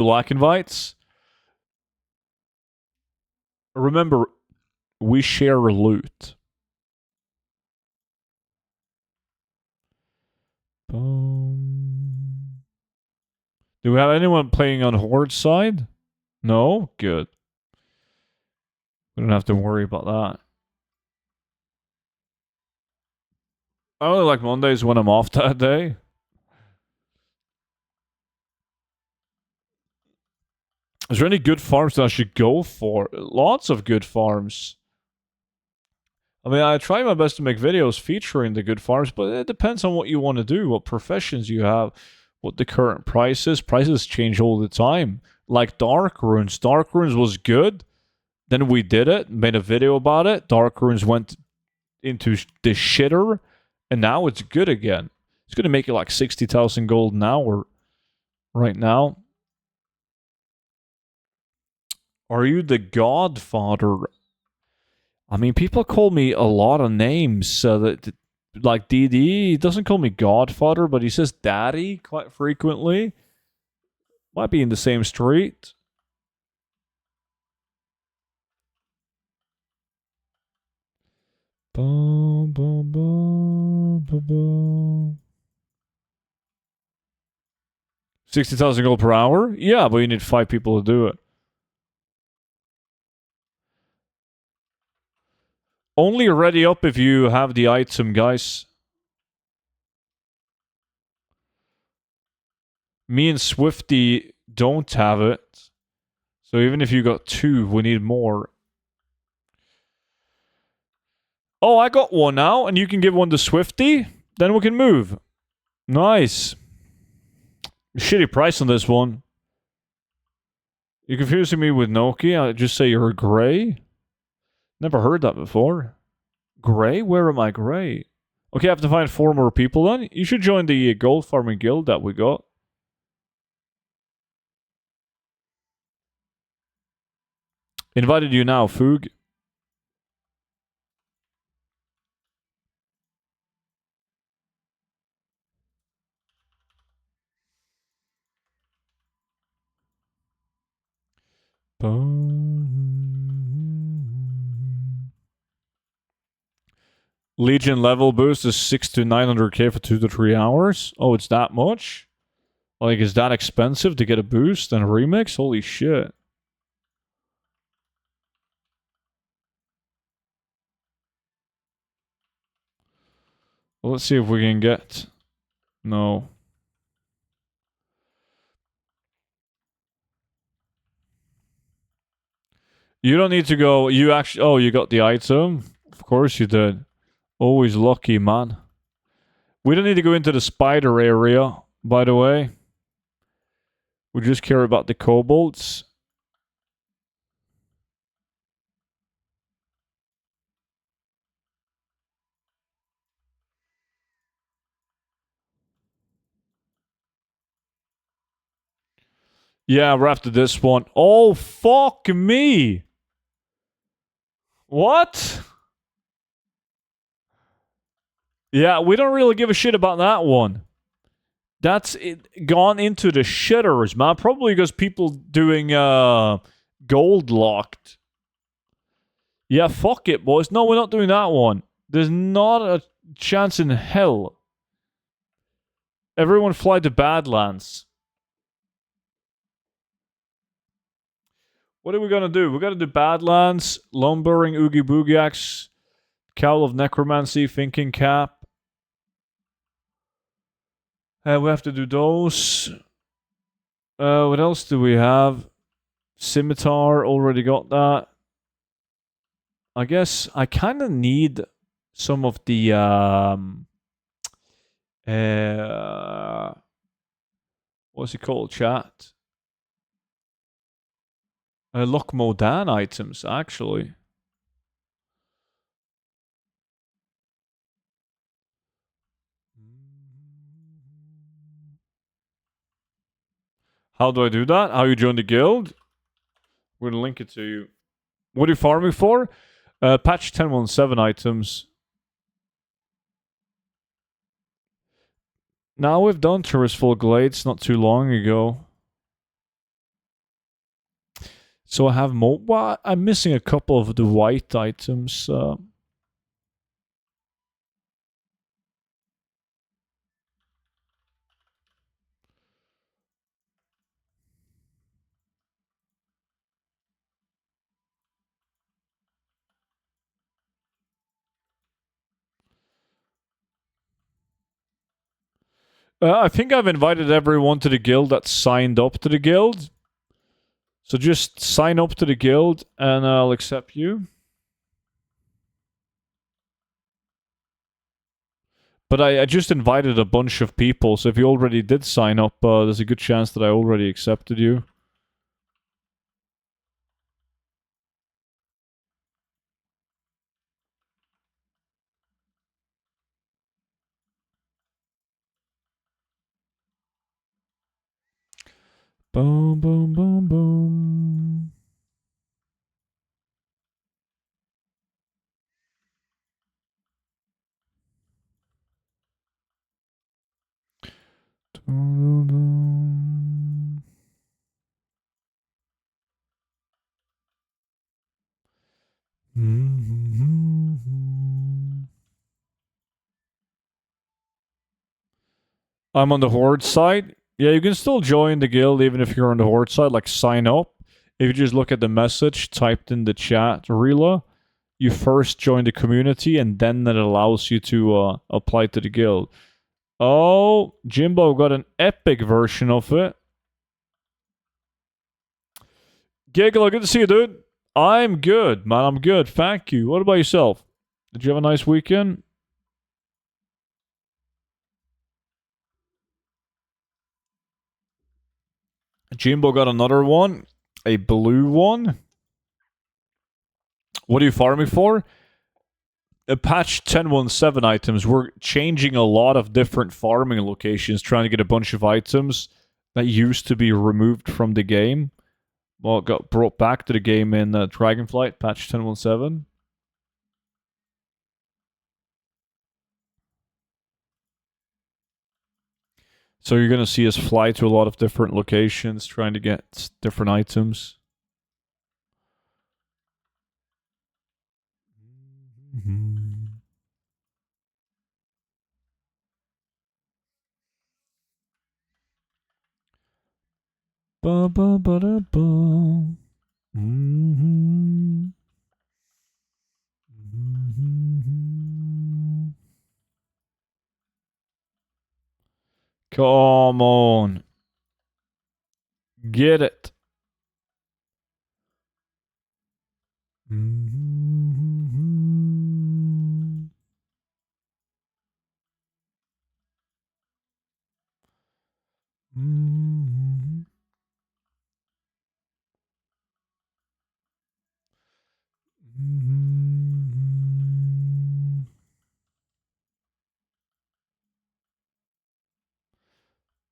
Black invites. Remember, we share loot. Boom. Do we have anyone playing on Horde side? No? Good. We don't have to worry about that. I only like Mondays when I'm off that day. Is there any good farms that I should go for? Lots of good farms. I mean, I try my best to make videos featuring the good farms, but it depends on what you want to do, what professions you have, what the current price is. Prices change all the time. Like Dark Runes. Dark Runes was good. Then we did it, made a video about it. Dark Runes went into the shitter, and now it's good again. It's going to make it like 60,000 gold an hour right now. Are you the Godfather? I mean, people call me a lot of names. Like DD, he doesn't call me Godfather, but he says Daddy quite frequently. Might be in the same street. Boom, boom, boom, boom, boom. 60,000 gold per hour? Yeah, but you need 5 people to do it. Only ready up if you have the item, guys. Me and Swifty don't have it. So even if you got 2, we need more. Oh, I got one now, and you can give one to Swifty? Then we can move. Nice. Shitty price on this one. You're confusing me with Nokia. I just say you're gray. Never heard that before. Gray? Where am I gray? Okay, I have to find 4 more people then. You should join the gold farming guild that we got. Invited you now, Foog. Legion level boost is 600 to 900k for 2 to 3 hours. Oh, it's that much? Like, is that expensive to get a boost and a remix? Holy shit. Well, let's see if we can get... No. You don't need to go... You actually... Oh, you got the item? Of course you did. Always lucky, man. We don't need to go into the spider area, by the way. We just care about the kobolds. Yeah, we're after this one. Oh, fuck me! What? Yeah, we don't really give a shit about that one. That's it, gone into the shitters, man. Probably because people doing gold locked. Yeah, fuck it, boys. No, we're not doing that one. There's not a chance in hell. Everyone fly to Badlands. What are we gonna do? We're gonna do Badlands, Lumbering, Oogie Boogie Axe, Cowl of Necromancy, Thinking Cap. We have to do those. What else do we have? Scimitar, already got that. I guess I kind of need some of the what's it called, chat? Lock Modan items, actually. How do I do that? How you join the guild? We're gonna link it to you. What are you farming for? Patch 10.17 items. Now we've done Touristful Glades not too long ago. So I have more. Well, I'm missing a couple of the white items. I think I've invited everyone to the guild that signed up to the guild. So just sign up to the guild and I'll accept you. But I just invited a bunch of people, so if you already did sign up, there's a good chance that I already accepted you. Boom, boom, boom, boom. Boom, boom. I'm on the Horde side. Yeah, you can still join the guild even if you're on the Horde side, like sign up. If you just look at the message typed in the chat, Rila, you first join the community and then it allows you to apply to the guild. Oh, Jimbo got an epic version of it. Giggler, good to see you, dude. I'm good, man. I'm good. Thank you. What about yourself? Did you have a nice weekend? Jimbo got another one. A blue one. What are you farming for? A patch 10.17 items. We're changing a lot of different farming locations, trying to get a bunch of items that used to be removed from the game. Well, it got brought back to the game in Dragonflight, patch 10.17. So you're going to see us fly to a lot of different locations, trying to get different items. Ba ba ba da ba. Come on. Get it.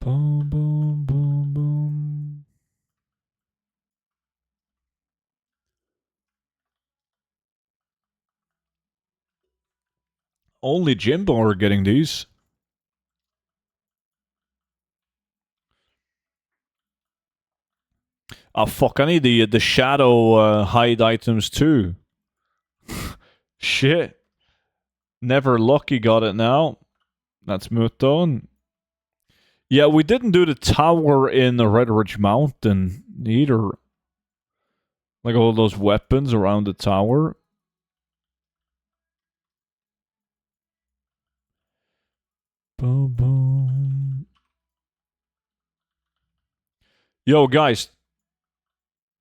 Boom, boom, boom, boom. Only Jimbo are getting these. Oh fuck! I need the shadow hide items too. Shit. Never Lucky got it now. That's moved on. Yeah, we didn't do the tower in the Red Ridge Mountain either. Like all those weapons around the tower. Boom, boom. Yo, guys.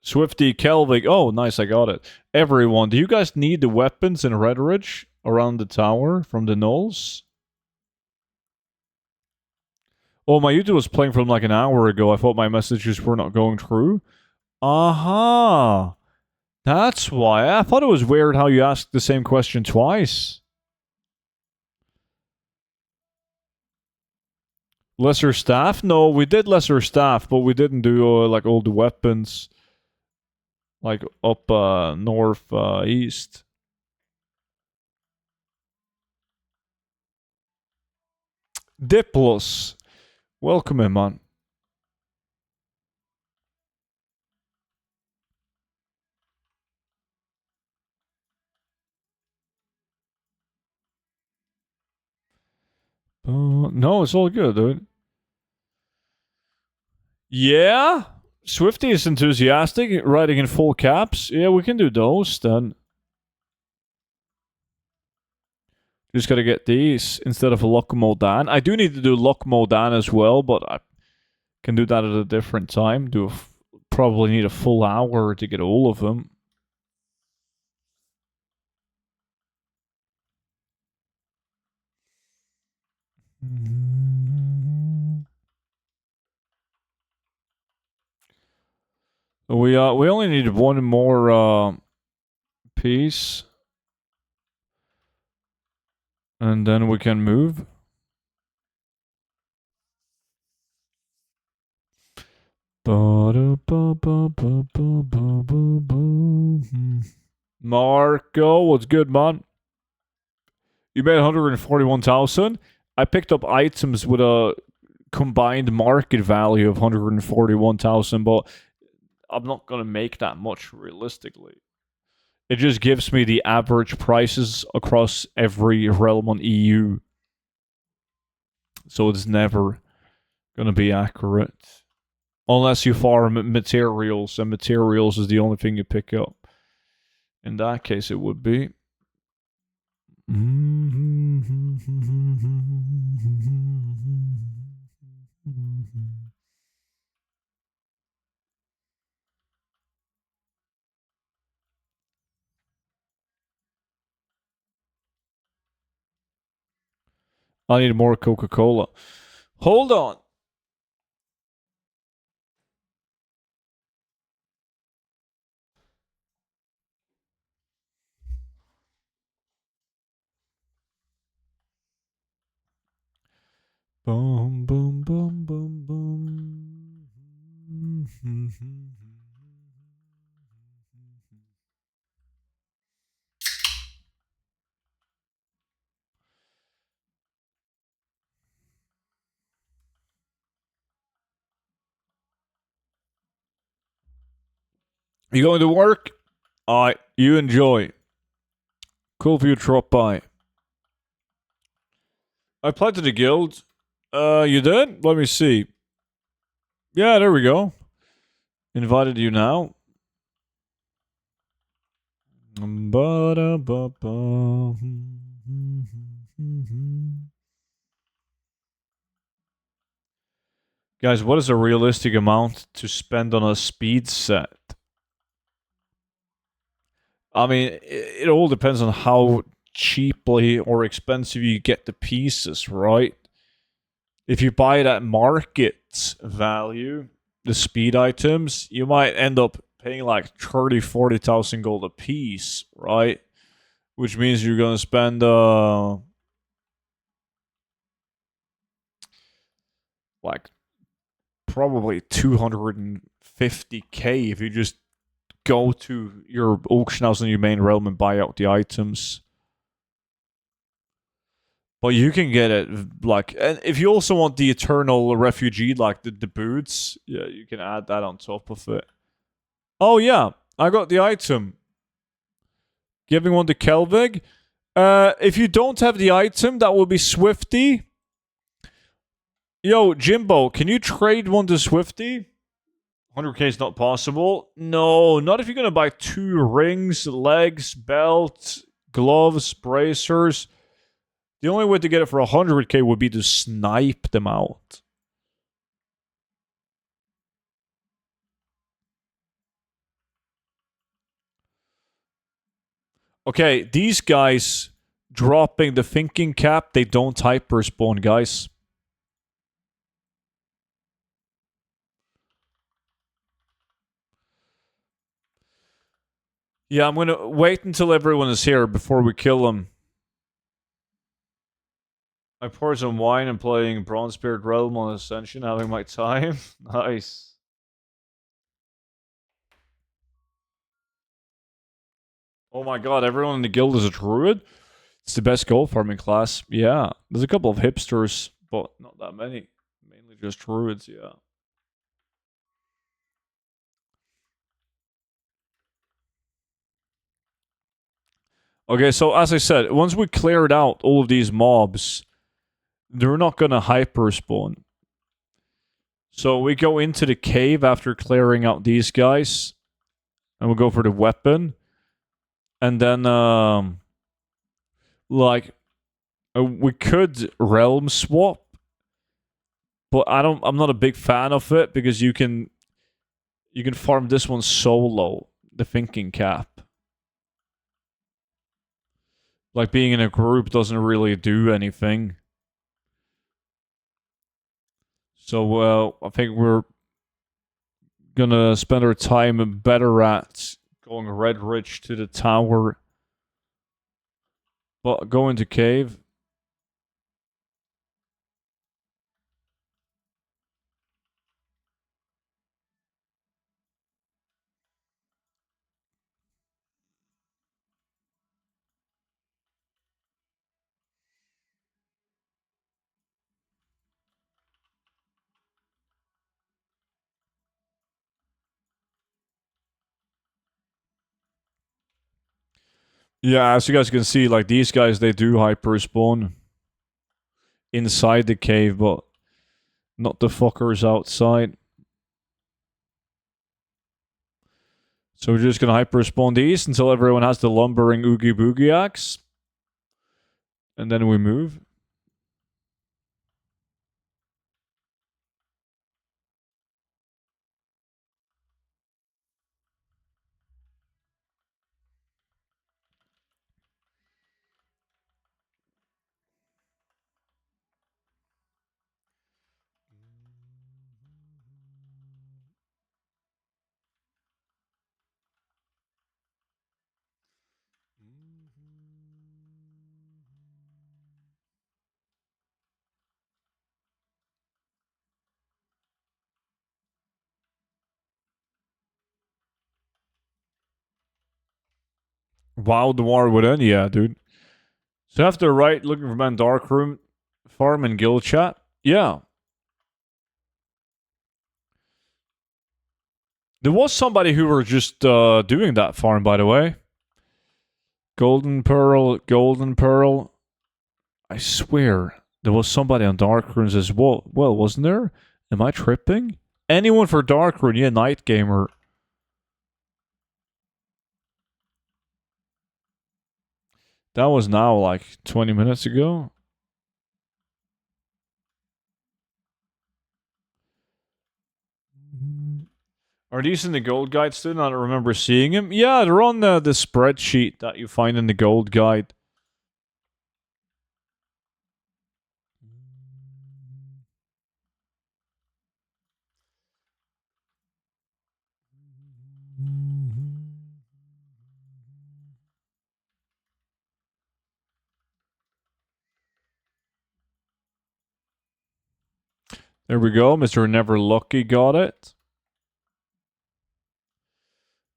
Swifty Kelvig. Oh, nice, I got it. Everyone, do you guys need the weapons in Red Ridge around the tower from the Knolls? Oh, my YouTube was playing from like an hour ago. I thought my messages were not going through. Aha. That's why. I thought it was weird how you asked the same question twice. Lesser staff? No, we did lesser staff, but we didn't do like all the weapons like up north east. Diplos. Welcome in, man. No, it's all good, dude. Yeah? Swifty is enthusiastic, writing in full caps. Yeah, we can do those then. Just gotta get these instead of a Locomodan. I do need to do Locomodan as well, but I can do that at a different time. Probably need a full hour to get all of them. We only need one more piece, and then we can move. Marco, what's good, man? You made 141,000. I picked up items with a combined market value of 141,000, but I'm not gonna make that much realistically. It just gives me the average prices across every realm on EU, so it's never gonna be accurate unless you farm materials, and materials is the only thing you pick up. In that case, it would be. I need more Coca-Cola. Hold on. Boom, boom, boom, boom, boom. You going to work? Alright, you enjoy. Cool if you drop by. I applied to the guild. You did? Let me see. Yeah, there we go. Invited you now. Guys, what is a realistic amount to spend on a speed set? I mean, it all depends on how cheaply or expensive you get the pieces, right? If you buy it at market value, the speed items, you might end up paying like 30,000-40,000 gold a piece, right? Which means you're gonna spend like probably 250k if you just go to your auction house in your main realm and buy out the items. But you can get it like, and if you also want the eternal refugee, like the boots, yeah, you can add that on top of it. Oh yeah, I got the item. Giving one to Kelvig. If you don't have the item, that will be Swifty. Yo, Jimbo, can you trade one to Swifty? 100k is not possible. No, not if you're gonna buy 2 rings, legs, belt, gloves, bracers. The only way to get it for 100k would be to snipe them out. Okay, these guys dropping the thinking cap, they don't hyper spawn, guys. Yeah, I'm gonna wait until everyone is here before we kill them. I poured some wine and playing Bronzebeard Realm on Ascension, having my time. Nice. Oh my god, everyone in the guild is a druid? It's the best gold farming class. Yeah. There's a couple of hipsters, but not that many. Mainly just druids, yeah. Okay, so as I said, once we cleared out all of these mobs, they're not gonna hyper spawn. So we go into the cave after clearing out these guys, and we'll go for the weapon, and then like we could realm swap, but I'm not a big fan of it because you can farm this one solo, the thinking cap. Like being in a group doesn't really do anything. So I think we're gonna spend our time better at going Red Ridge to the tower. But go into cave. Yeah, as you guys can see, like these guys, they do hyper spawn inside the cave, but not the fuckers outside. So we're just gonna hyper spawn these until everyone has the lumbering Oogie Boogie axe. And then we move. Wow, the war within, yeah, dude. So after right, looking for man dark room, farm and guild chat. Yeah. There was somebody who were just doing that farm, by the way. Golden Pearl, Golden Pearl. I swear, there was somebody on Dark Runes as well. Well, wasn't there? Am I tripping? Anyone for Dark Rune? Yeah, Night Gamer. That was now like 20 minutes ago. Are these in the gold guide still? I don't remember seeing them. Yeah, they're on the spreadsheet that you find in the gold guide. There we go. Mr. Never Lucky got it.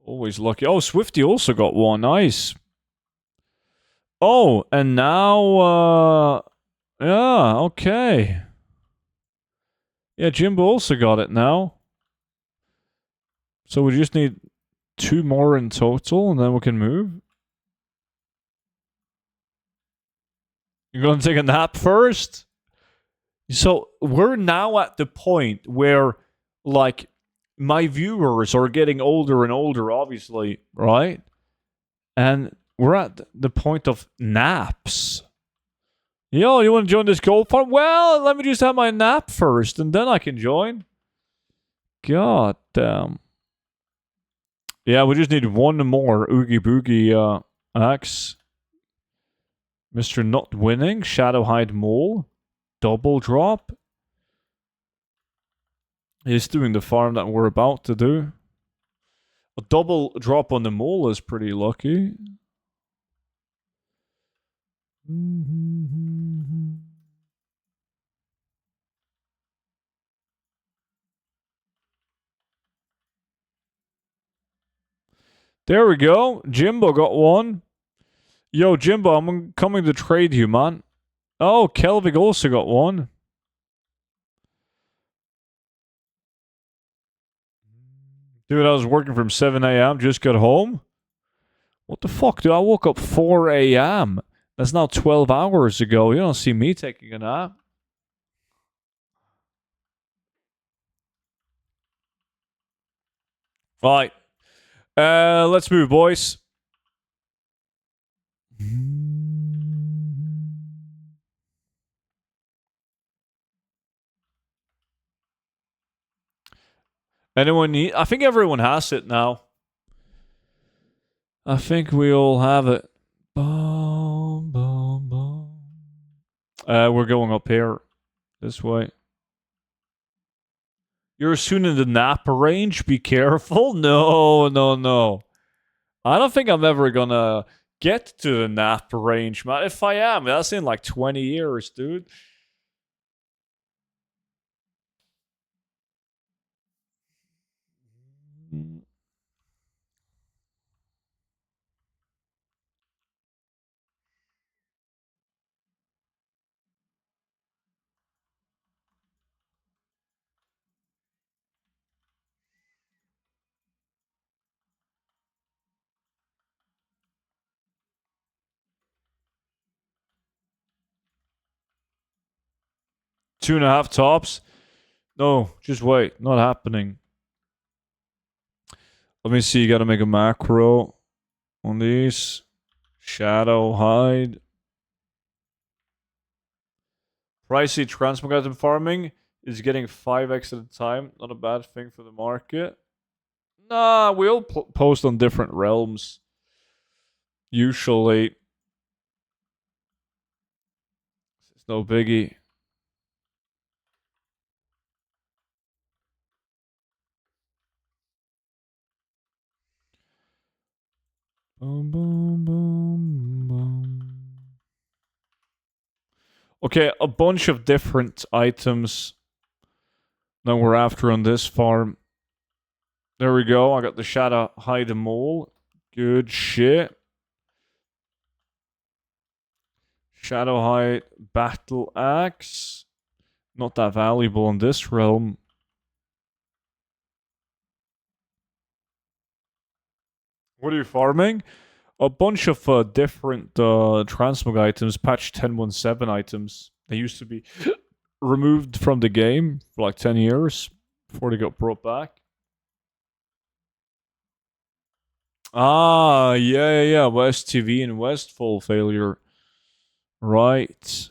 Always lucky. Oh, Swifty also got one. Nice. Oh, and now, yeah, okay. Yeah, Jimbo also got it now. So we just need 2 more in total, and then we can move. You're gonna take a nap first? So we're now at the point where, like, my viewers are getting older and older, obviously, right? And we're at the point of naps. Yo, you want to join this Goldfarm? Well, let me just have my nap first, and then I can join. God damn. Yeah, we just need 1 more Oogie Boogie axe. Mr. Not Winning, Shadow Hide Mole, double drop. He's doing the farm that we're about to do. A double drop on the mole is pretty lucky. There we go. Jimbo got one. Yo, Jimbo, I'm coming to trade you, man. Oh, Kelvig also got one. Dude, I was working from 7 a.m., just got home. What the fuck, dude? I woke up 4 a.m. That's now 12 hours ago. You don't see me taking a nap. All right. Let's move, boys. Anyone need? I think everyone has it now. I think we all have it. Boom, boom, boom. We're going up here. This way. You're soon in the Napa range. Be careful. No, no, no. I don't think I'm ever gonna get to the Napa range, man. If I am, that's in like 20 years, dude. Mm. 2.5 tops. No, just wait. Not happening. Let me see. You gotta make a macro on these. Shadow hide. Pricey transmogritem farming is getting 5x at a time. Not a bad thing for the market. Nah, we'll post on different realms. Usually. It's no biggie. Boom, boom, boom, boom. Okay, a bunch of different items that we're after on this farm. There we go. I got the Shadow Hide Mole. Good shit. Shadow Hide Battle Axe. Not that valuable in this realm. What are you farming? A bunch of different transmog items, patch 10.17 items. They used to be removed from the game for like 10 years before they got brought back. Ah, yeah. West TV and Westfall failure. Right.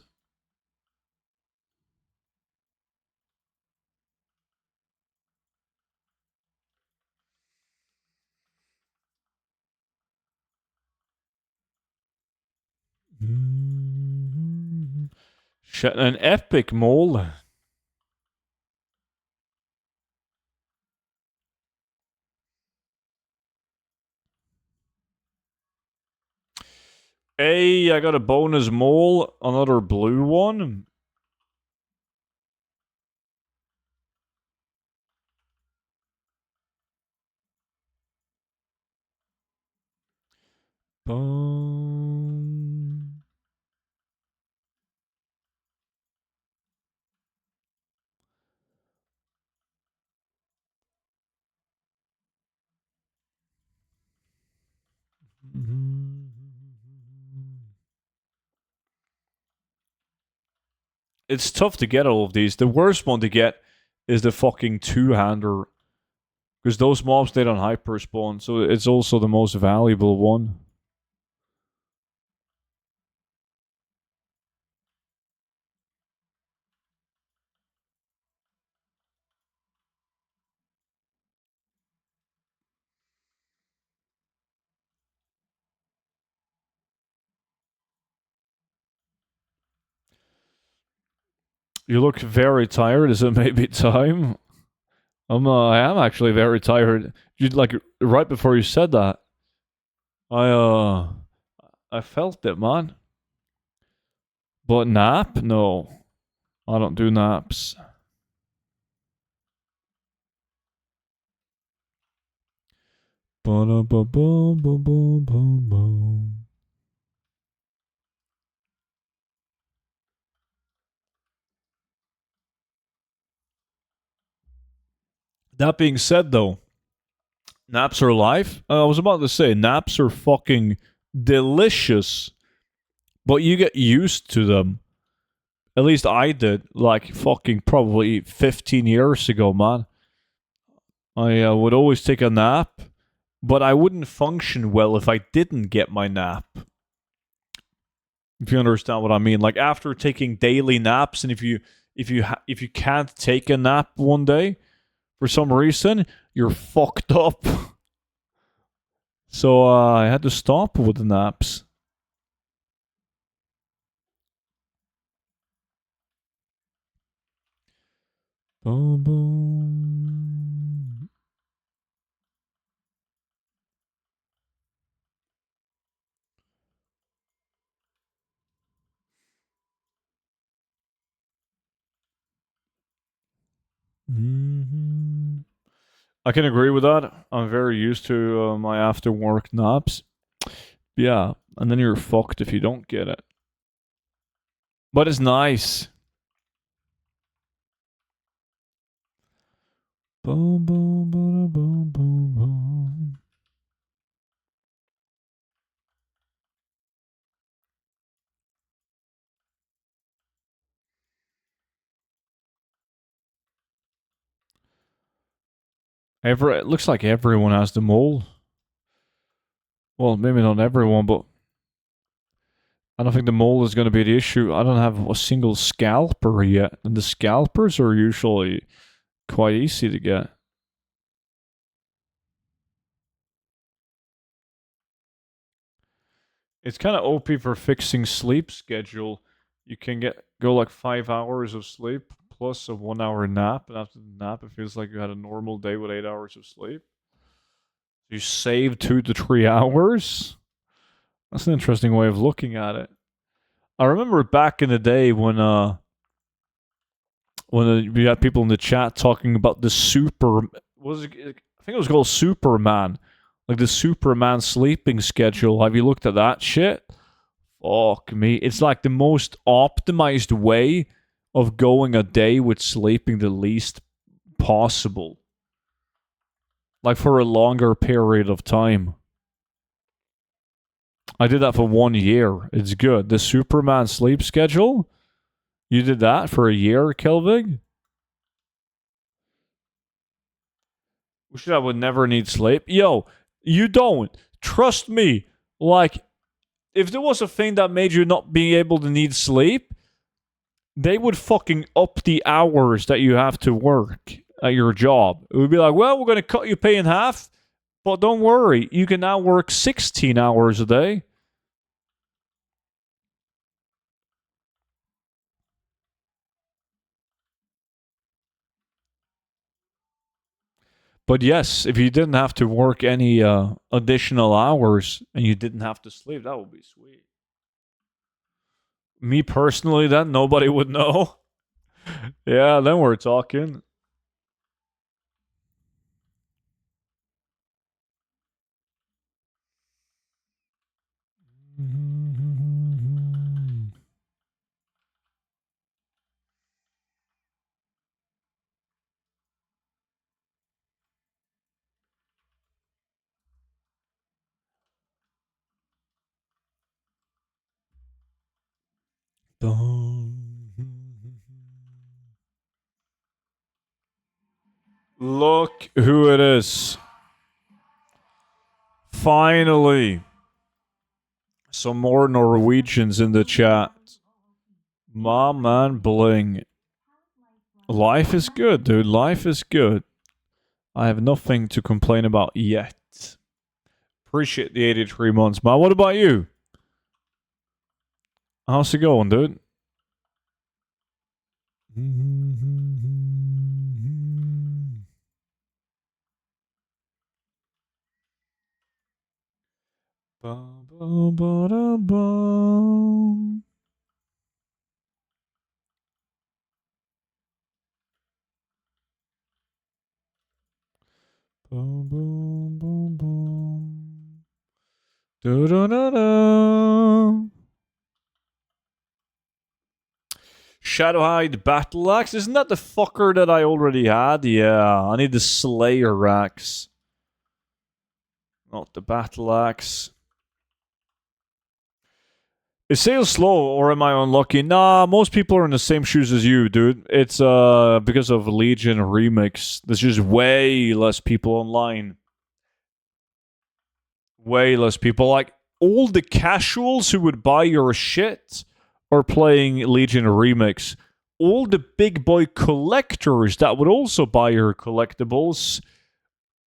An epic mole. Hey, I got a bonus mole. Another blue one. Boom. It's tough to get all of these. The worst one to get is the fucking two-hander. Because those mobs, they don't hyper spawn. So it's also the most valuable one. You look very tired. Is it maybe time? I am actually very tired. You like right before you said that. I felt it, man. But nap? No. I don't do naps. That being said, though, naps are life. I was about to say, naps are fucking delicious, but you get used to them. At least I did, like fucking probably 15 years ago, man. I would always take a nap, but I wouldn't function well if I didn't get my nap. If you understand what I mean, like after taking daily naps, and if you can't take a nap one day for some reason, you're fucked up. So I had to stop with the naps. Boom, boom. Mm-hmm. I can agree with that. I'm very used to my after work naps. Yeah, and then you're fucked if you don't get it. But it's nice. Boom, boom, boom, boom, boom, boom. It looks like everyone has the mole. Well, maybe not everyone, but I don't think the mole is going to be the issue. I don't have a single scalper yet, and the scalpers are usually quite easy to get. It's kind of OP for fixing sleep schedule. You can go like 5 hours of sleep plus a 1 hour nap, and after the nap, it feels like you had a normal day with 8 hours of sleep. You save 2 to 3 hours. That's an interesting way of looking at it. I remember back in the day when we had people in the chat talking about the super was it, I think it was called Superman, like the Superman sleeping schedule. Have you looked at that shit? Fuck me, it's like the most optimized way of going a day with sleeping the least possible, like for a longer period of time. I did that for 1 year. It's good. The Superman sleep schedule. You did that for a year, Kelvig? Wish I would never need sleep. Yo, you don't. Trust me. Like, if there was a thing that made you not being able to need sleep, they would fucking up the hours that you have to work at your job. It would be like, well, we're going to cut your pay in half, but don't worry. You can now work 16 hours a day. But yes, if you didn't have to work any additional hours and you didn't have to sleep, that would be sweet. Me personally, then nobody would know. Yeah, then we're talking. Look who it is. Finally. Some more Norwegians in the chat. My man Bling. Life is good, dude. Life is good. I have nothing to complain about yet. Appreciate the 83 months, man. What about you? How's it going, dude? Boom, boom, boom, boom. Da-da-da-da. Shadowhide Battle Axe? Isn't that the fucker that I already had? Yeah, I need the Slayer Axe. Not the Battle Axe. Is sales slow or am I unlucky? Nah, most people are in the same shoes as you, dude. It's because of Legion Remix. There's just way less people online. Way less people. Like all the casuals who would buy your shit are playing Legion Remix. All the big boy collectors that would also buy your collectibles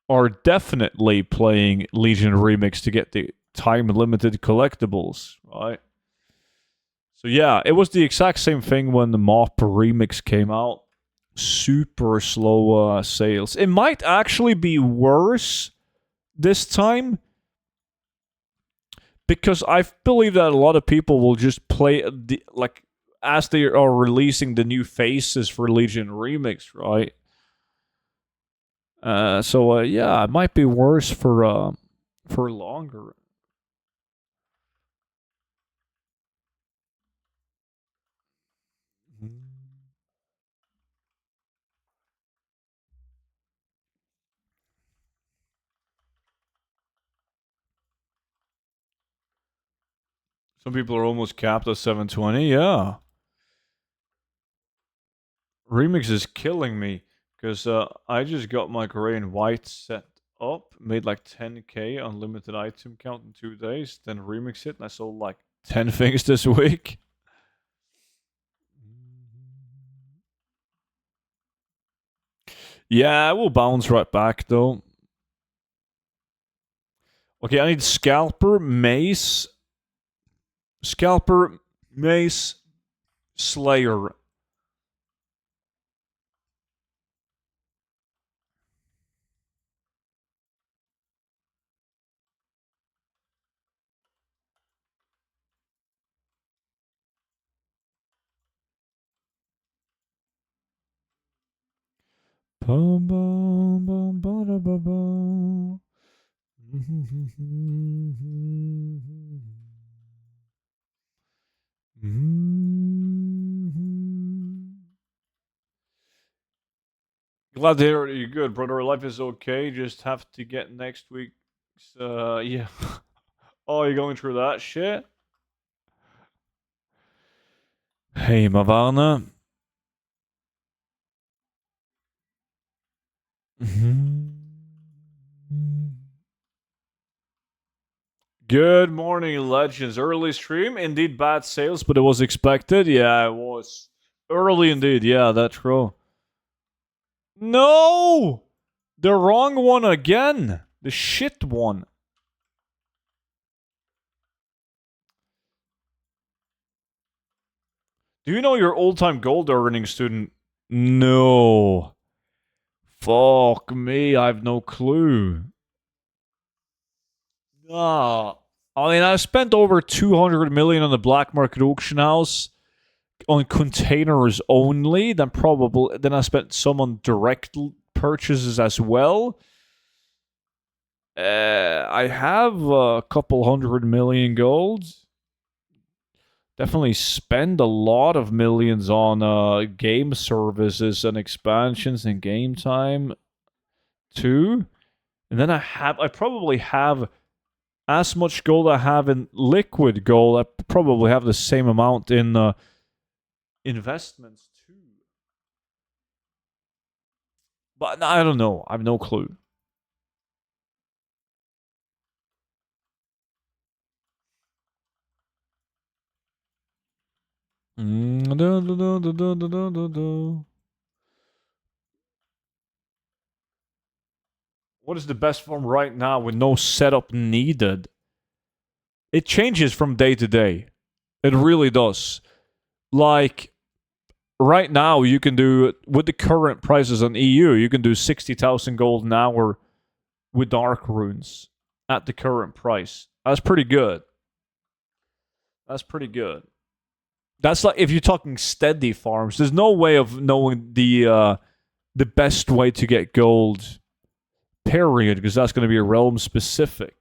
are definitely playing Legion Remix to get the time limited collectibles, right? So yeah, it was the exact same thing when the Mop remix came out. Super slow sales. It might actually be worse this time because I believe that a lot of people will just play like as they are releasing the new faces for Legion Remix, right? So yeah, it might be worse for longer. Some people are almost capped at 720. Yeah. Remix is killing me because I just got my gray and white set up, made like 10k unlimited item count in 2 days, then remix it, and I sold like 10 things this week. Yeah, I will bounce right back though. Okay, I need scalper, mace, slayer. Bum, bum, bum, ba, da, ba, ba. Glad to hear you're good, brother. Life is okay. Just have to get next week's. Yeah. Oh, you're going through that shit? Hey, Mavana. Good morning, legends. Early stream, indeed bad sales, but it was expected. Yeah, it was early indeed. Yeah, that's true. No, the wrong one again. The shit one. Do you know your old-time gold earning student? No. Fuck me, I have no clue. Ah. I mean, I spent over 200 million on the black market auction house on containers only. Then I spent some on direct purchases as well. I have a couple 100 million gold. Definitely spend a lot of millions on game services and expansions and game time too. And then I probably have as much gold I have in liquid gold. I probably have the same amount in investments too. But I don't know. I have no clue. What is the best form right now with no setup needed? It changes from day to day. It really does. Like right now, you can do with the current prices on EU, you can do 60,000 gold an hour with dark runes at the current price. That's pretty good. That's pretty good. That's like if you're talking steady farms. There's no way of knowing the best way to get gold. Period, because that's going to be realm specific.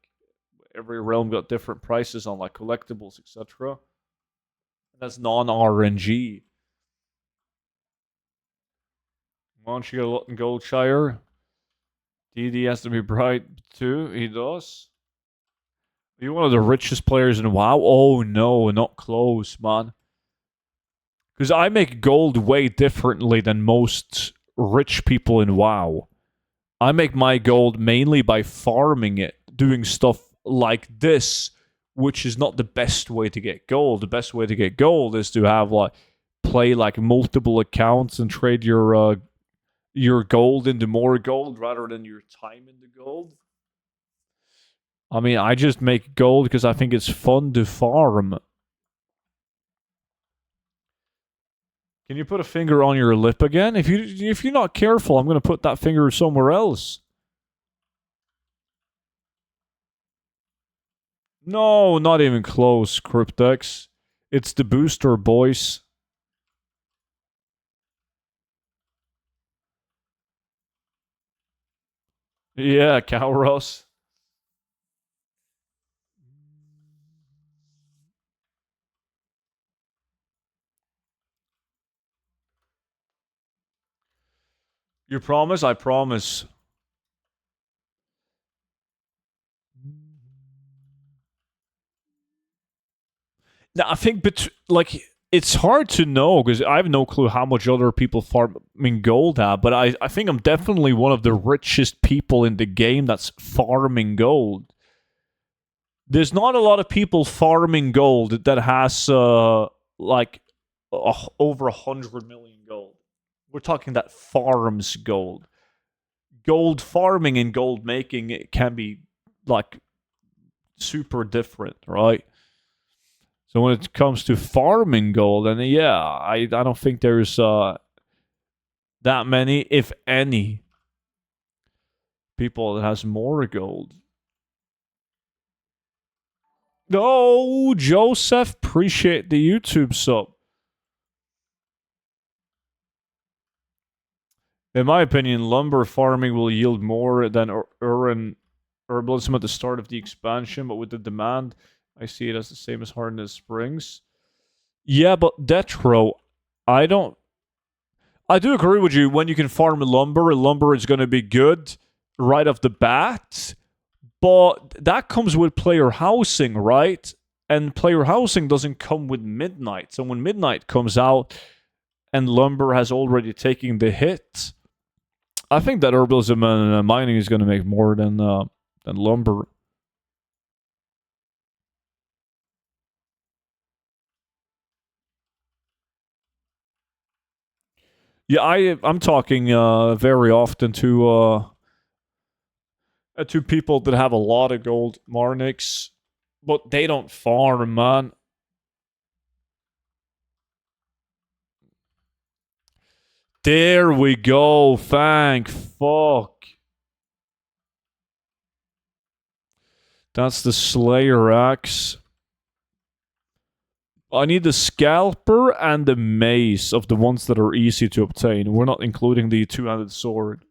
Every realm got different prices on like collectibles, etc. That's non RNG. Why don't you get a lot in Goldshire? DD has to be bright too. He does. You're one of the richest players in WoW? Oh no, not close, man. Because I make gold way differently than most rich people in WoW. I make my gold mainly by farming it, doing stuff like this, which is not the best way to get gold. The best way to get gold is to have like play like multiple accounts and trade your gold into more gold rather than your time into gold. I mean, I just make gold because I think it's fun to farm. Can you put a finger on your lip again? If you're not careful, I'm going to put that finger somewhere else. No, not even close, Cryptex. It's the booster, boys. Yeah, Cowros. You promise? I promise. Now, I think, like, it's hard to know because I have no clue how much other people farming gold have, but I think I'm definitely one of the richest people in the game that's farming gold. There's not a lot of people farming gold that has, like, over 100 million gold. We're talking that farms gold. Gold farming and gold making it can be, like, super different, right? So when it comes to farming gold, and yeah, I don't think there's that many, if any, people that has more gold. Oh, Joseph, appreciate the YouTube sub. In my opinion, lumber farming will yield more than urban herbalism at the start of the expansion, but with the demand, I see it as the same as Hardness Springs. Yeah, but Detro, I don't. I do agree with you. When you can farm lumber is going to be good right off the bat. But that comes with player housing, right? And player housing doesn't come with midnight. So when midnight comes out and lumber has already taken the hit, I think that herbalism and mining is going to make more than lumber. Yeah, I'm talking very often to people that have a lot of gold, Marnix, but they don't farm, man. There we go. Thank fuck. That's the Slayer axe. I need the scalper and the mace of the ones that are easy to obtain. We're not including the two-handed sword.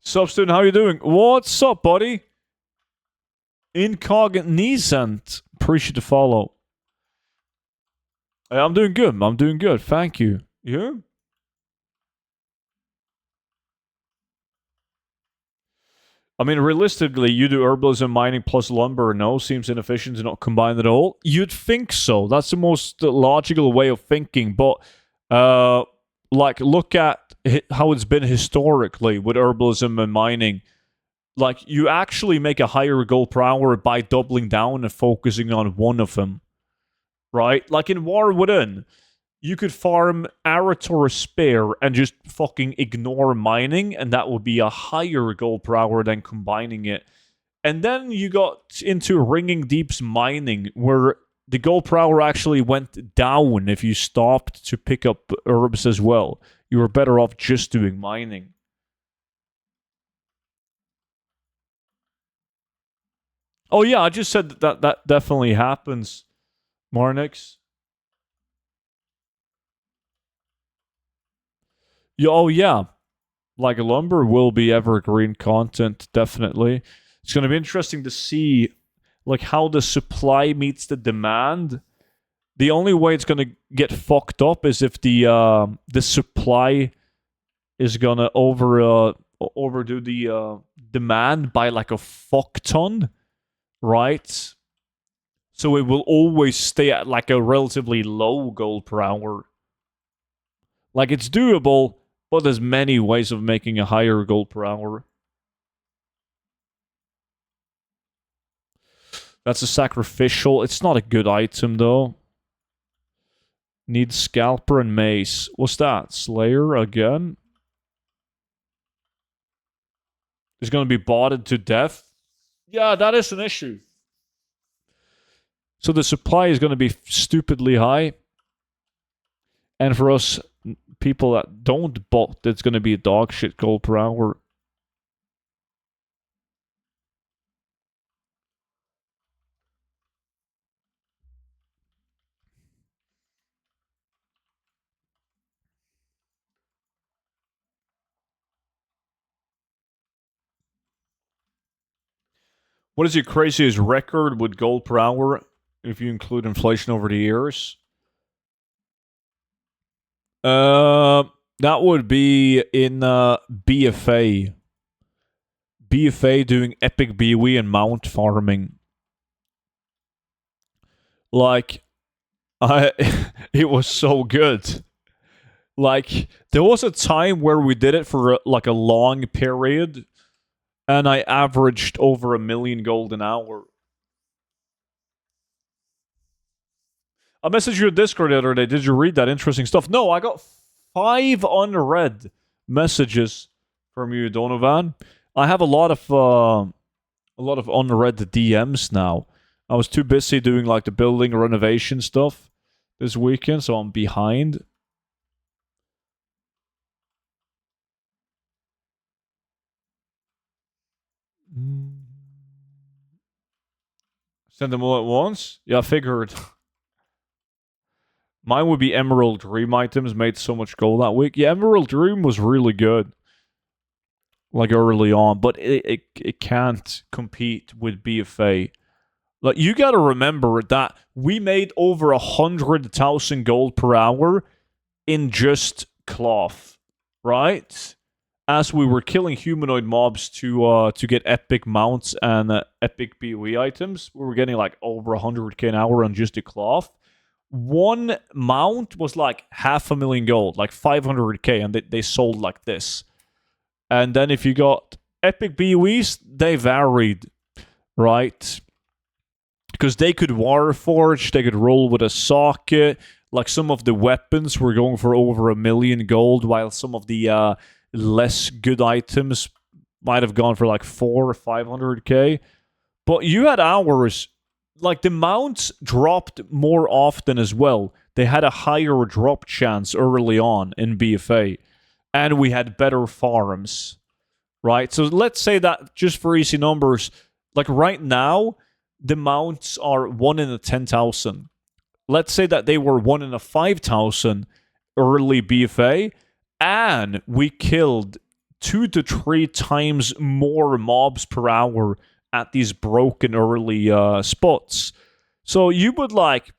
Substune, how you doing? What's up, buddy? Incognizant. Appreciate the follow. Hey, I'm doing good. I'm doing good. Thank you. Yeah? I mean, realistically, you do herbalism, mining plus lumber. No, seems inefficient to not combine it all. You'd think so. That's the most logical way of thinking. But, like, look at how it's been historically with herbalism and mining. Like, you actually make a higher goal per hour by doubling down and focusing on one of them, right? Like in War Within, you could farm Arator Spare and just fucking ignore mining, and that would be a higher gold per hour than combining it. And then you got into Ringing Deep's mining, where the gold per hour actually went down if you stopped to pick up herbs as well. You were better off just doing mining. Oh yeah, I just said that definitely happens, Marnix. Oh yeah, like lumber will be evergreen content, definitely. It's going to be interesting to see like how the supply meets the demand. The only way it's going to get fucked up is if the supply is going to overdo the demand by like a fuck ton, right? So it will always stay at like a relatively low gold per hour. Like it's doable, but there's many ways of making a higher gold per hour. That's a sacrificial. It's not a good item though. Need scalper and mace. What's that? Slayer again? Is going to be botted to death? Yeah, that is an issue. So the supply is going to be stupidly high. And for us people that don't bot, it's going to be a dog shit gold per hour. What is your craziest record with gold per hour if you include inflation over the years? That would be in BFA. BFA doing epic BOE and mount farming. Like, it was so good. Like, there was a time where we did it for like a long period, and I averaged over 1 million gold an hour. I messaged you a Discord the other day. Did you read that interesting stuff? No, I got 5 unread messages from you, Donovan. I have a lot of unread DMs now. I was too busy doing like the building renovation stuff this weekend, so I'm behind. Send them all at once? Yeah, I figured. Mine would be Emerald Dream items, made so much gold that week. Yeah, Emerald Dream was really good. Like early on, but it can't compete with BFA. Like you gotta remember that we made over 100,000 gold per hour in just cloth, right? As we were killing humanoid mobs to get epic mounts and epic BOE items, we were getting like over 100k an hour on just the cloth. One mount was like 500,000 gold, like 500k, and they sold like this. And then if you got epic BOEs, they varied, right? Because they could Warforge, they could roll with a socket. Like some of the weapons were going for over 1 million gold, while some of the less good items might have gone for like 400 or 500k. But you had hours, like the mounts dropped more often as well. They had a higher drop chance early on in BFA. And we had better farms, right? So let's say that just for easy numbers, like right now, the mounts are 1 in a 10,000. Let's say that they were 1 in a 5,000 early BFA, and we killed 2 to 3 times more mobs per hour at these broken early spots. So you would like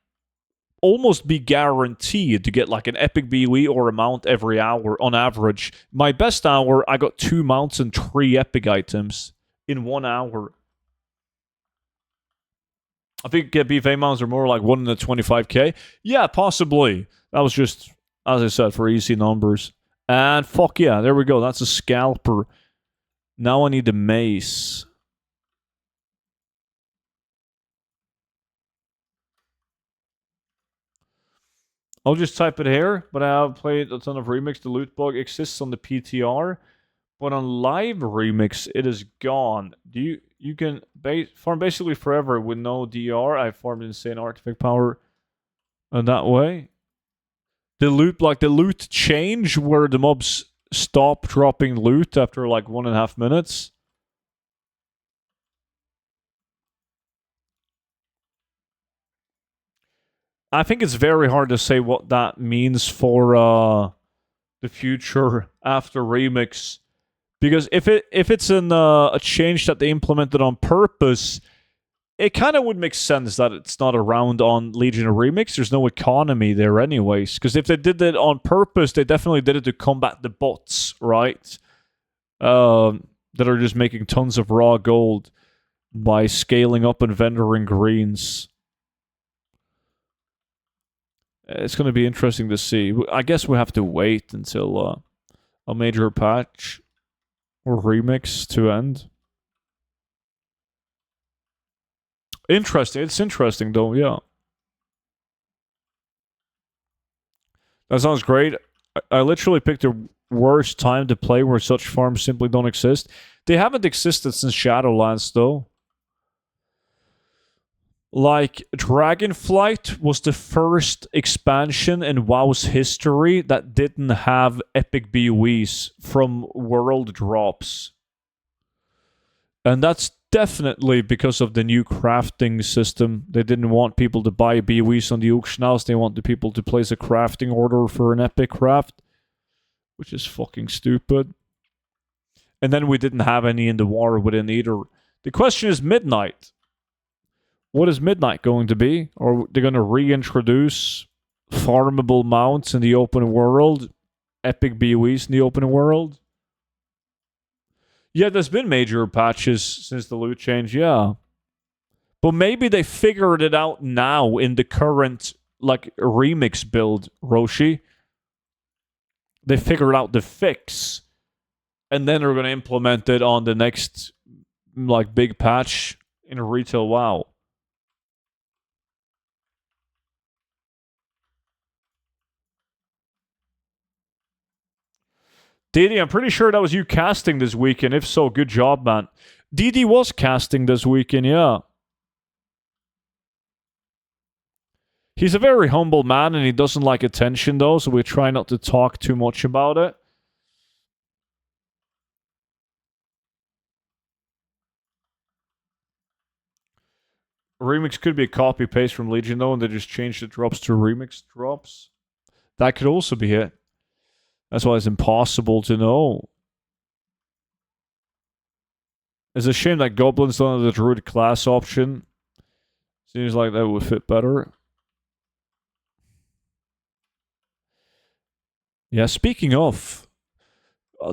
almost be guaranteed to get like an epic BOE or a mount every hour on average. My best hour, I got 2 mounts and 3 epic items in 1 hour. I think BFA mounts are more like 1 in the 25k. Yeah, possibly. That was just, as I said, for easy numbers. And fuck yeah, there we go. That's a scalper. Now I need the mace. I'll just type it here, but I have played a ton of Remix. The loot bug exists on the PTR, but on live Remix, it is gone. You can farm basically forever with no DR. I farmed insane artifact power that way. The loot change where the mobs stop dropping loot after like 1.5 minutes. I think it's very hard to say what that means for the future after Remix, because if it's a change that they implemented on purpose, it kind of would make sense that it's not around on Legion of Remix. There's no economy there anyways, because if they did it on purpose, they definitely did it to combat the bots, right? that are just making tons of raw gold by scaling up and vendoring greens. It's going to be interesting to see. I guess we have to wait until a major patch or remix to end. Interesting. It's interesting though. Yeah, that sounds great. I literally picked the worst time to play where such farms simply don't exist. They haven't existed since Shadowlands though. Like, Dragonflight was the first expansion in WoW's history that didn't have epic BOEs from world drops. And that's definitely because of the new crafting system. They didn't want people to buy BOEs on the auction house. They wanted people to place a crafting order for an epic craft, which is fucking stupid. And then we didn't have any in the war within either. The question is Midnight. What is Midnight going to be? Are they going to reintroduce farmable mounts in the open world? Epic BOEs in the open world? Yeah, there's been major patches since the loot change, yeah. But maybe they figured it out now in the current, like, remix build, Roshi. They figured out the fix. And then they're going to implement it on the next, like, big patch in retail WoW. Didi, I'm pretty sure that was you casting this weekend. If so, good job, man. Didi was casting this weekend, yeah. He's a very humble man and he doesn't like attention, though, so we try not to talk too much about it. Remix could be a copy paste from Legion, though, and they just changed the drops to remix drops. That could also be it. That's why it's impossible to know. It's a shame that Goblins don't have the Druid class option. Seems like that would fit better. Yeah, speaking of,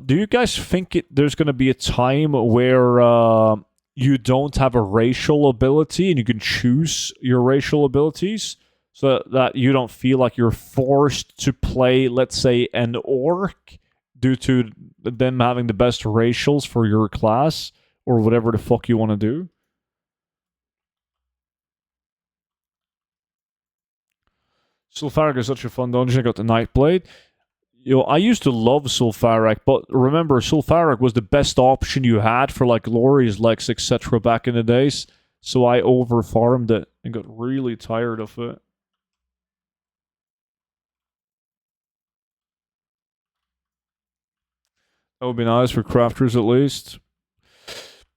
do you guys think there's going to be a time where you don't have a racial ability and you can choose your racial abilities so that you don't feel like you're forced to play, let's say, an orc due to them having the best racials for your class or whatever the fuck you want to do? Sulfuric is such a fun dungeon. I got the Nightblade. I used to love Sulfuric, but remember, Sulfuric was the best option you had for like Glorious Lex, etc. back in the days. So I over farmed it and got really tired of it. That would be nice for crafters at least.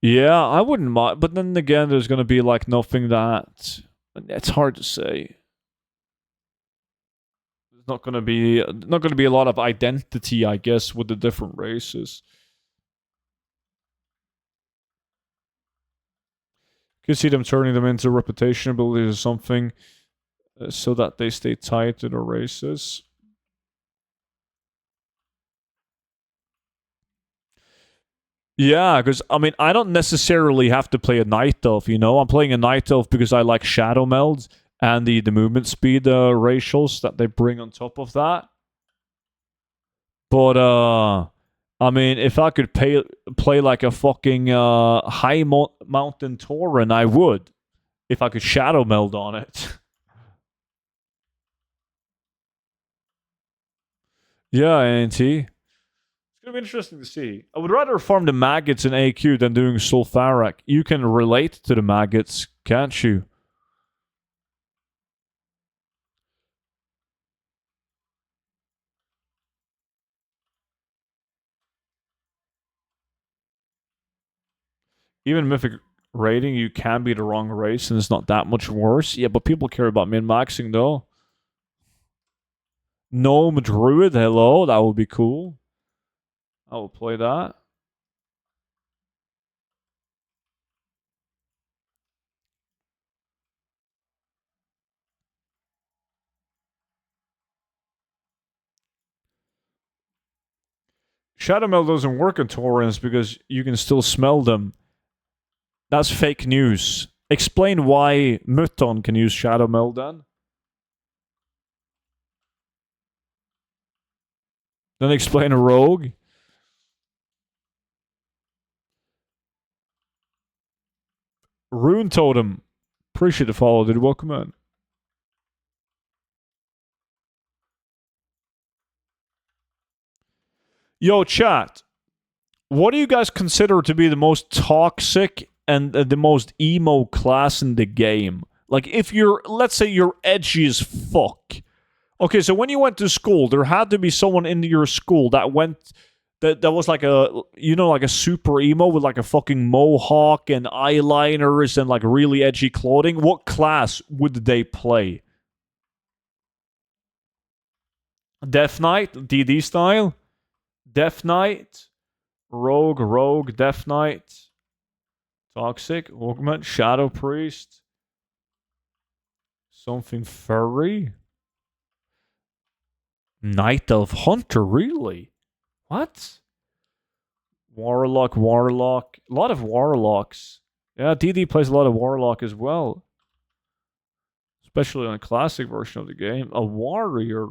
Yeah, I wouldn't mind. But then again, there's going to be like nothing that. It's hard to say. There's not going to be a lot of identity, I guess, with the different races. You can see them turning them into reputation abilities or something so that they stay tied to the races. Yeah, because I mean, I don't necessarily have to play a night elf. I'm playing a night elf because I like shadow meld and the movement speed racials that they bring on top of that. But I mean, if I could play like a fucking high mountain Tauren, I would. If I could shadow meld on it. Yeah, NT. It's gonna be interesting to see. I would rather farm the maggots in AQ than doing sulfuric. You can relate to the maggots, can't you? Even mythic rating, you can be the wrong race and it's not that much worse. Yeah, but people care about min-maxing though. Gnome Druid, hello, that would be cool. I will play that. Shadow Meld doesn't work on torrents because you can still smell them. That's fake news. Explain why Muton can use Shadow Meld then. Then explain a rogue. Rune Totem. Appreciate the follow, dude. Welcome in. Yo, chat. What do you guys consider to be the most toxic and the most emo class in the game? Like, if you're, let's say you're edgy as fuck. Okay, so when you went to school, there had to be someone in your school that was like like a super emo with like a fucking mohawk and eyeliners and like really edgy clothing. What class would they play? Death Knight, DD style? Death Knight, Rogue, Death Knight, Toxic, Augment, Shadow Priest, something furry, Night Elf Hunter, really? What? Warlock. A lot of Warlocks. Yeah, DD plays a lot of Warlock as well. Especially on a classic version of the game. A Warrior.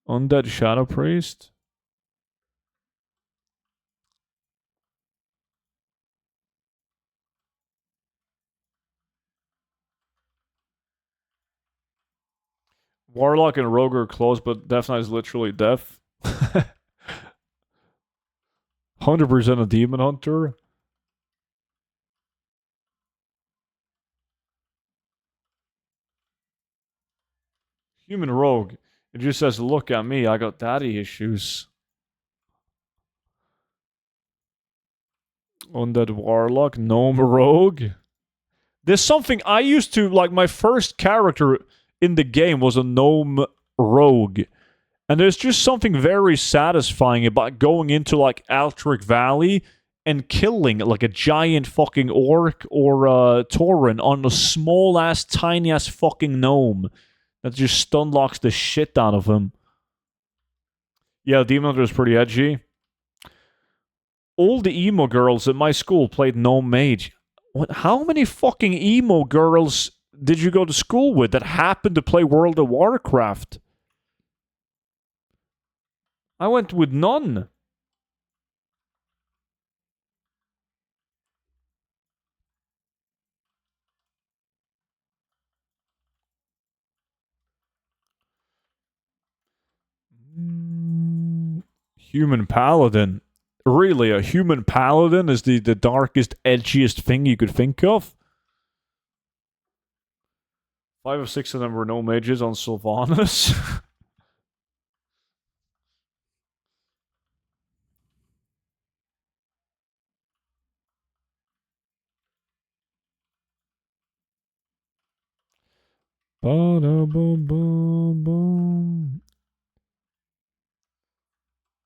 Undead Shadow Priest. Warlock and Rogue are close, but Death Knight is literally death. 100% a Demon Hunter. Human Rogue. It just says, look at me, I got daddy issues. Undead Warlock. Gnome Rogue. There's something I used to, like, my first character in the game was a Gnome Rogue. And there's just something very satisfying about going into, like, Altric Valley and killing, like, a giant fucking orc or a Tauren on a small-ass, tiny-ass fucking gnome that just stun locks the shit out of him. Yeah, Demon Hunter is pretty edgy. All the emo girls at my school played Gnome Mage. What? How many fucking emo girls did you go to school with that happened to play World of Warcraft? I went with none. Human Paladin. Really, a human paladin is the darkest, edgiest thing you could think of? 5 or 6 of them were no mages on Sylvanas. Ba-da-bum-bum-bum.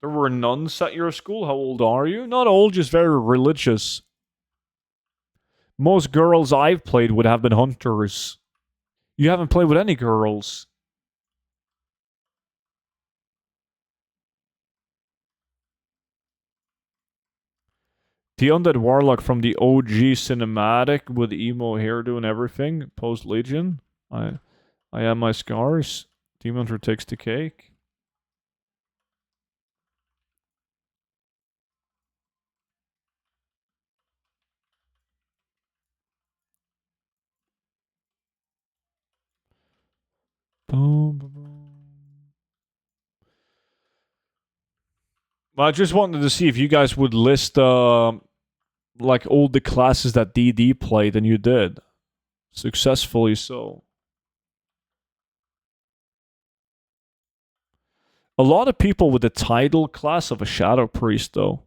There were nuns at your school? How old are you? Not old, just very religious. Most girls I've played would have been hunters. You haven't played with any girls. The Undead Warlock from the OG cinematic with emo hairdo and everything. Post Legion. I am my scars. Demon Hunter takes the cake. Boom, boom, boom. I just wanted to see if you guys would list like all the classes that DD played, and you did. Successfully so. A lot of people with the title class of a Shadow Priest, though.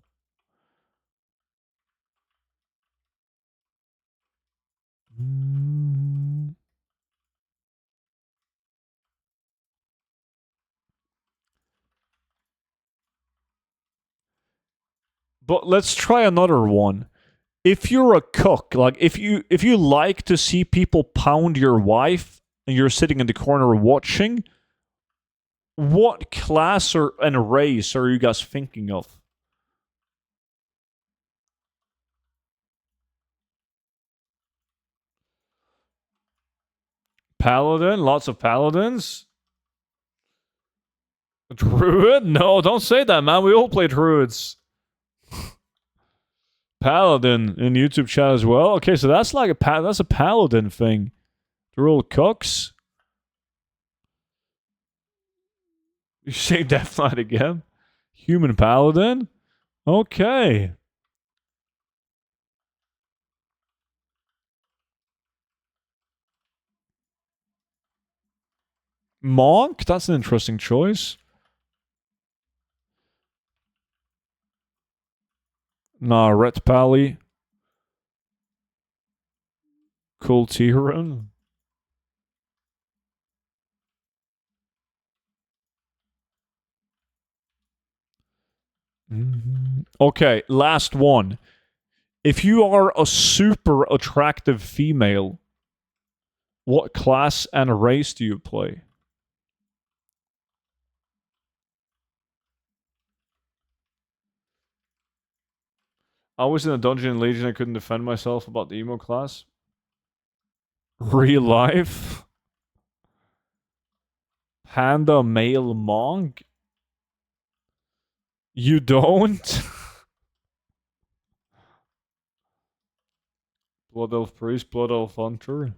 But let's try another one. If you're a cook, like if you like to see people pound your wife and you're sitting in the corner watching, what class and race are you guys thinking of? Paladin? Lots of paladins? Druid? No, don't say that, man. We all play druids. Paladin in YouTube chat as well. Okay, so that's like that's a paladin thing. They're all cooks. You say Death Knight again? Human paladin? Okay. Monk? That's an interesting choice. Nah, Ret Pally. Cool Tiran. Okay, last one. If you are a super attractive female, what class and race do you play? I was in a dungeon in Legion. I couldn't defend myself about the emo class. Real life? Panda male monk? You don't? Blood Elf Priest, Blood Elf Hunter.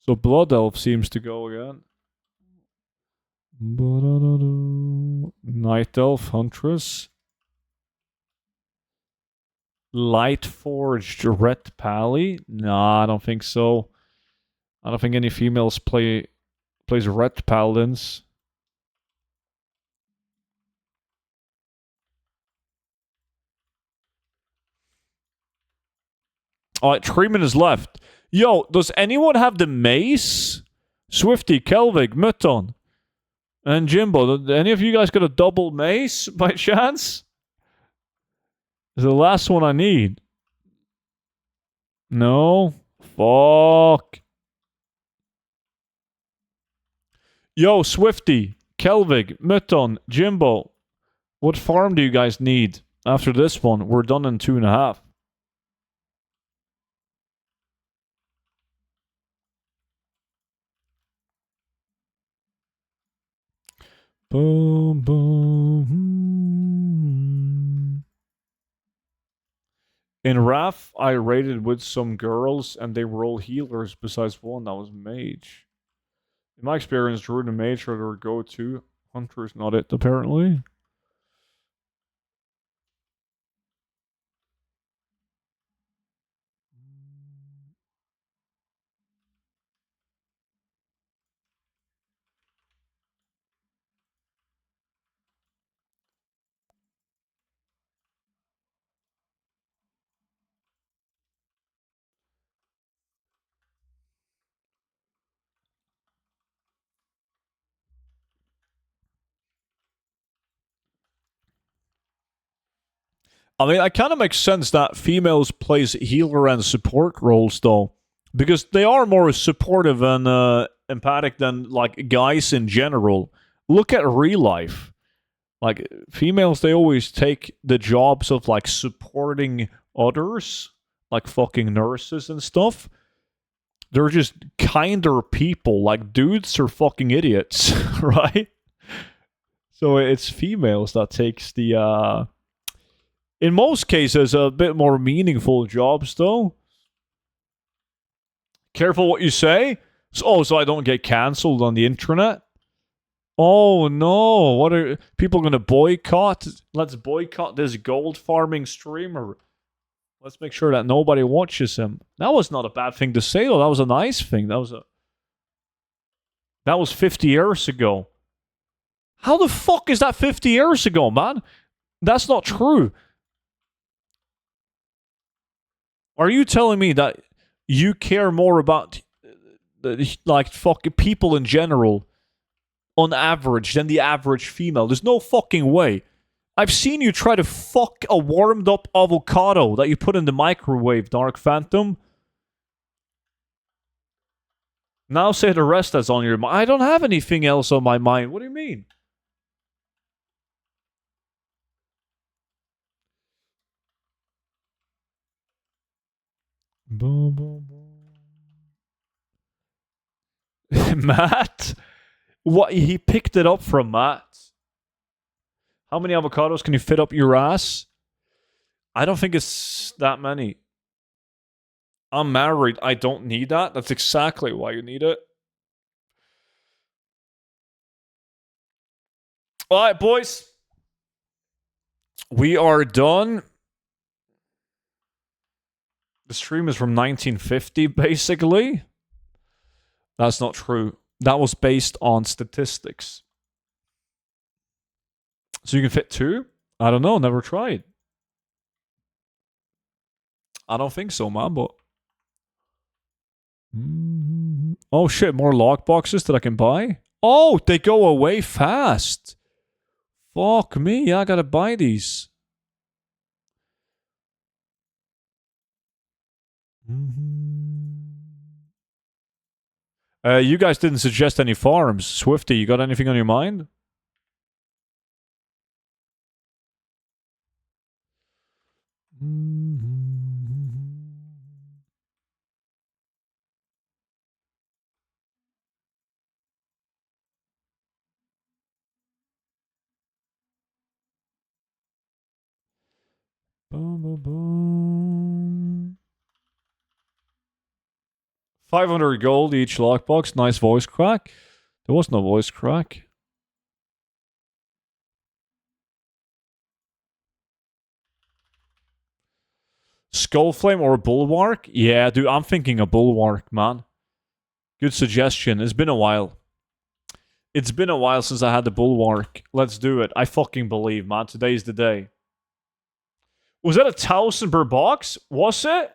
So Blood Elf seems to go again. Night Elf Huntress. Light Forged Ret Pally? Nah, I don't think so. I don't think any females plays Ret Paladins. Alright, 3 minutes left. Yo, does anyone have the mace? Swifty, Kelvig, Mutton, and Jimbo. Do any of you guys got a double mace by chance? It's the last one I need. No? Fuck. Yo, Swifty, Kelvig, Mutton, Jimbo. What farm do you guys need after this one? We're done in 2.5. Boom, boom. In Wrath, I raided with some girls, and they were all healers besides one that was mage. In my experience, Druid and Mage are their go-to. Hunter is not it, apparently. I mean, it kind of makes sense that females plays healer and support roles, though, because they are more supportive and empathic than like guys in general. Look at real life. Like females, they always take the jobs of like supporting others, like fucking nurses and stuff. They're just kinder people. Like dudes are fucking idiots, right? So it's females that takes the in most cases a bit more meaningful jobs though. Careful what you say. So I don't get cancelled on the internet. Oh no, what are people going to boycott? Let's boycott this gold farming streamer. Let's make sure that nobody watches him. That was not a bad thing to say though. That was a nice thing. That was 50 years ago. How the fuck is that 50 years ago, man? That's not true. Are you telling me that you care more about like fucking people in general on average than the average female? There's no fucking way. I've seen you try to fuck a warmed up avocado that you put in the microwave, Dark Phantom. Now say the rest that's on your mind. I don't have anything else on my mind. What do you mean? Boom, boom, boom. Matt? What? He picked it up from Matt. How many avocados can you fit up your ass? I don't think it's that many. I'm married. I don't need that. That's exactly why you need it. All right, boys. We are done. The stream is from 1950, basically. That's not true. That was based on statistics. So you can fit 2? I don't know. Never tried. I don't think so, man, but... Oh, shit. More lockboxes that I can buy? Oh, they go away fast. Fuck me. I gotta buy these. You guys didn't suggest any farms. Swifty, you got anything on your mind? Boom, boom, boom. 500 gold each lockbox. Nice voice crack. There was no voice crack. Skullflame or a bulwark? Yeah, dude, I'm thinking a bulwark, man. Good suggestion. It's been a while. It's been a while since I had the bulwark. Let's do it. I fucking believe, man. Today's the day. Was that 1,000 per box? Was it?